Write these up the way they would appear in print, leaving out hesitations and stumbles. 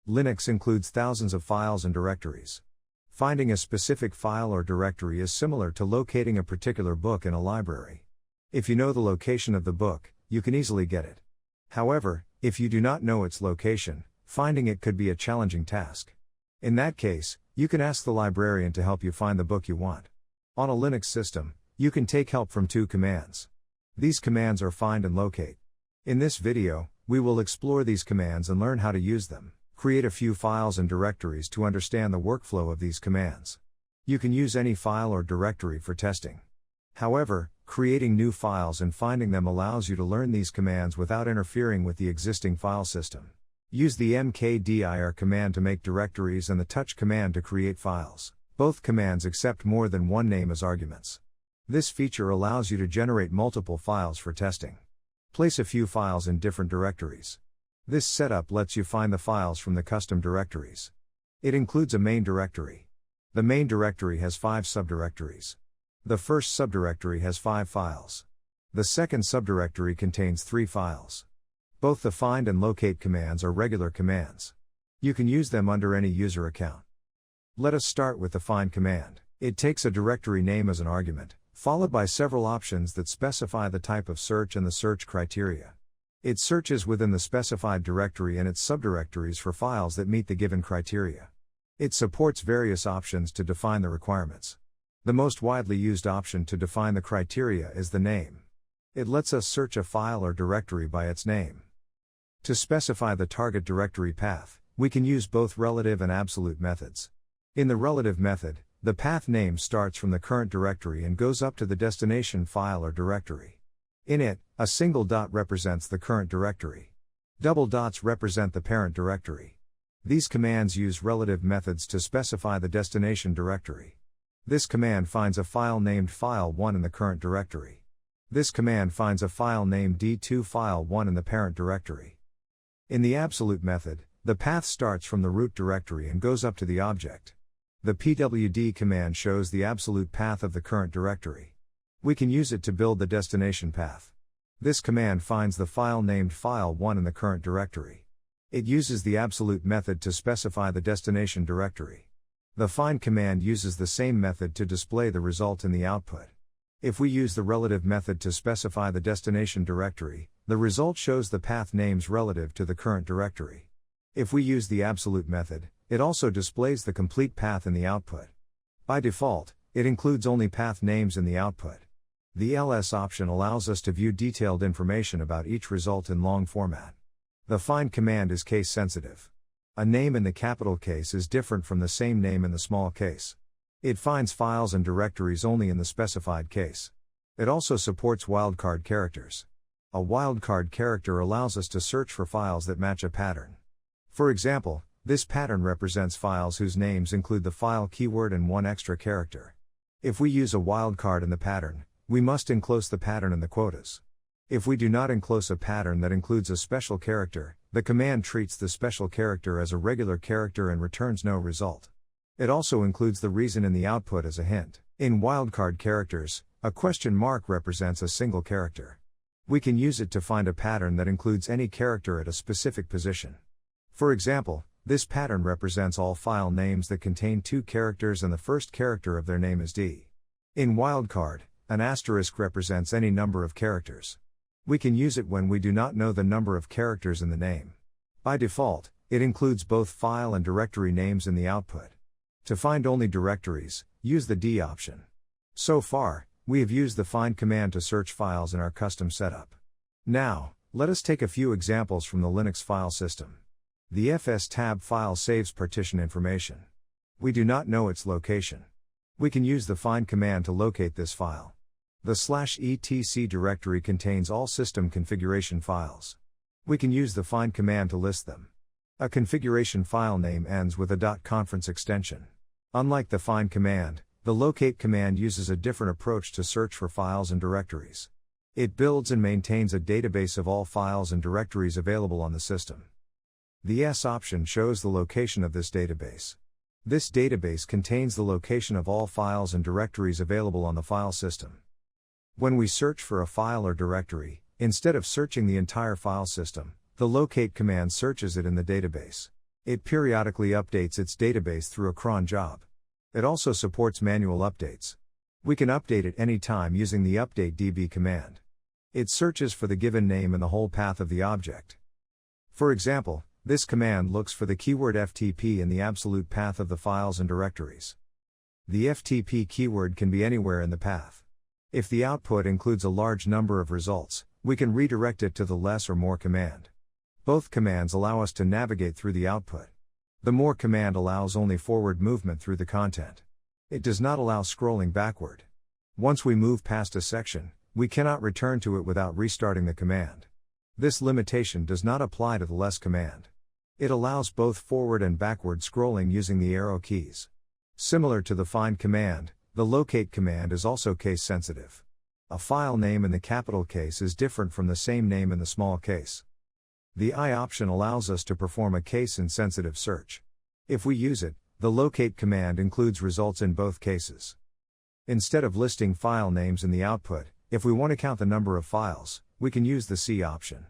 Linux includes thousands of files and directories. Finding a specific file or directory is similar to locating a particular book in a library. If you know the location of the book, you can easily get it. However, if you do not know its location, finding it could be a challenging task. In that case, you can ask the librarian to help you find the book you want. On a Linux system, you can take help from two commands. These commands are find and locate. In this video, we will explore these commands and learn how to use them. Create a few files and directories to understand the workflow of these commands. You can use any file or directory for testing. However, creating new files and finding them allows you to learn these commands without interfering with the existing file system. Use the mkdir command to make directories and the touch command to create files. Both commands accept more than one name as arguments. This feature allows you to generate multiple files for testing. Place a few files in different directories. This setup lets you find the files from the custom directories. It includes a main directory. The main directory has 5 subdirectories. The first subdirectory has 5 files. The second subdirectory contains 3 files. Both the find and locate commands are regular commands. You can use them under any user account. Let us start with the find command. It takes a directory name as an argument, followed by several options that specify the type of search and the search criteria. It searches within the specified directory and its subdirectories for files that meet the given criteria. It supports various options to define the requirements. The most widely used option to define the criteria is the name. It lets us search a file or directory by its name. To specify the target directory path, we can use both relative and absolute methods. In the relative method, the path name starts from the current directory and goes up to the destination file or directory. In it, a single dot represents the current directory. Double dots represent the parent directory. These commands use relative methods to specify the destination directory. This command finds a file named file1 in the current directory. This command finds a file named d2 file1 in the parent directory. In the absolute method, the path starts from the root directory and goes up to the object. The pwd command shows the absolute path of the current directory. We can use it to build the destination path. This command finds the file named file1 in the current directory. It uses the absolute method to specify the destination directory. The find command uses the same method to display the result in the output. If we use the relative method to specify the destination directory, the result shows the path names relative to the current directory. If we use the absolute method, it also displays the complete path in the output. By default, it includes only path names in the output. The ls option allows us to view detailed information about each result in long format. The find command is case sensitive. A name in the capital case is different from the same name in the small case. It finds files and directories only in the specified case. It also supports wildcard characters. A wildcard character allows us to search for files that match a pattern. For example, this pattern represents files whose names include the file keyword and one extra character. If we use a wildcard in the pattern, we must enclose the pattern in the quotas. If we do not enclose a pattern that includes a special character, the command treats the special character as a regular character and returns no result. It also includes the reason in the output as a hint. In wildcard characters, a question mark represents a single character. We can use it to find a pattern that includes any character at a specific position. For example, this pattern represents all file names that contain 2 characters and the first character of their name is D. In wildcard, an asterisk represents any number of characters. We can use it when we do not know the number of characters in the name. By default, it includes both file and directory names in the output. To find only directories, use the D option. So far, we have used the find command to search files in our custom setup. Now, let us take a few examples from the Linux file system. The fs-tab file saves partition information. We do not know its location. We can use the find command to locate this file. The /etc directory contains all system configuration files. We can use the find command to list them. A configuration file name ends with a .conference extension. Unlike the find command, the locate command uses a different approach to search for files and directories. It builds and maintains a database of all files and directories available on the system. The S option shows the location of this database. This database contains the location of all files and directories available on the file system. When we search for a file or directory, instead of searching the entire file system, the locate command searches it in the database. It periodically updates its database through a cron job. It also supports manual updates. We can update it anytime using the update db command. It searches for the given name in the whole path of the object. For example, this command looks for the keyword FTP in the absolute path of the files and directories. The FTP keyword can be anywhere in the path. If the output includes a large number of results, we can redirect it to the less or more command. Both commands allow us to navigate through the output. The more command allows only forward movement through the content. It does not allow scrolling backward. Once we move past a section, we cannot return to it without restarting the command. This limitation does not apply to the less command. It allows both forward and backward scrolling using the arrow keys. Similar to the find command, the locate command is also case sensitive. A file name in the capital case is different from the same name in the small case. The I option allows us to perform a case-insensitive search. If we use it, the locate command includes results in both cases. Instead of listing file names in the output, if we want to count the number of files, we can use the C option.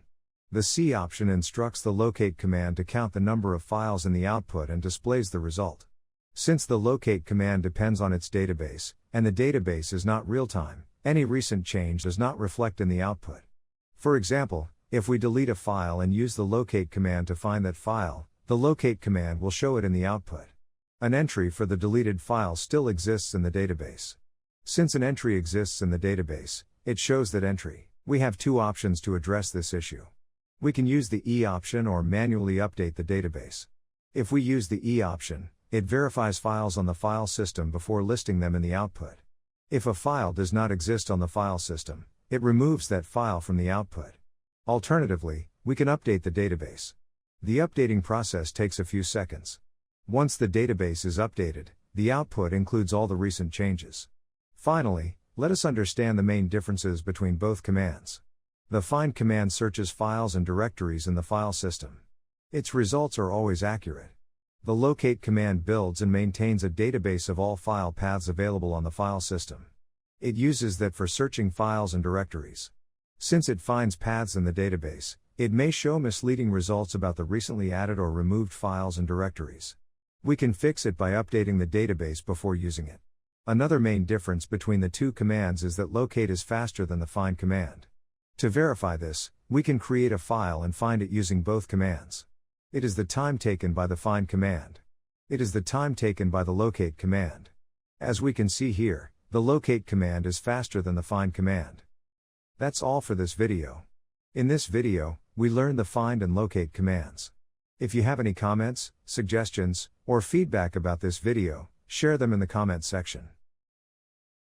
The C option instructs the locate command to count the number of files in the output and displays the result. Since the locate command depends on its database, and the database is not real-time, any recent change does not reflect in the output. For example, if we delete a file and use the locate command to find that file, the locate command will show it in the output. An entry for the deleted file still exists in the database. Since an entry exists in the database, it shows that entry. We have two options to address this issue. We can use the E option or manually update the database. If we use the E option, it verifies files on the file system before listing them in the output. If a file does not exist on the file system, it removes that file from the output. Alternatively, we can update the database. The updating process takes a few seconds. Once the database is updated, the output includes all the recent changes. Finally, let us understand the main differences between both commands. The find command searches files and directories in the file system. Its results are always accurate. The locate command builds and maintains a database of all file paths available on the file system. It uses that for searching files and directories. Since it finds paths in the database, it may show misleading results about the recently added or removed files and directories. We can fix it by updating the database before using it. Another main difference between the two commands is that locate is faster than the find command. To verify this, we can create a file and find it using both commands. It is the time taken by the find command. It is the time taken by the locate command. As we can see here, the locate command is faster than the find command. That's all for this video. In this video, we learned the find and locate commands. If you have any comments, suggestions, or feedback about this video, share them in the comment section.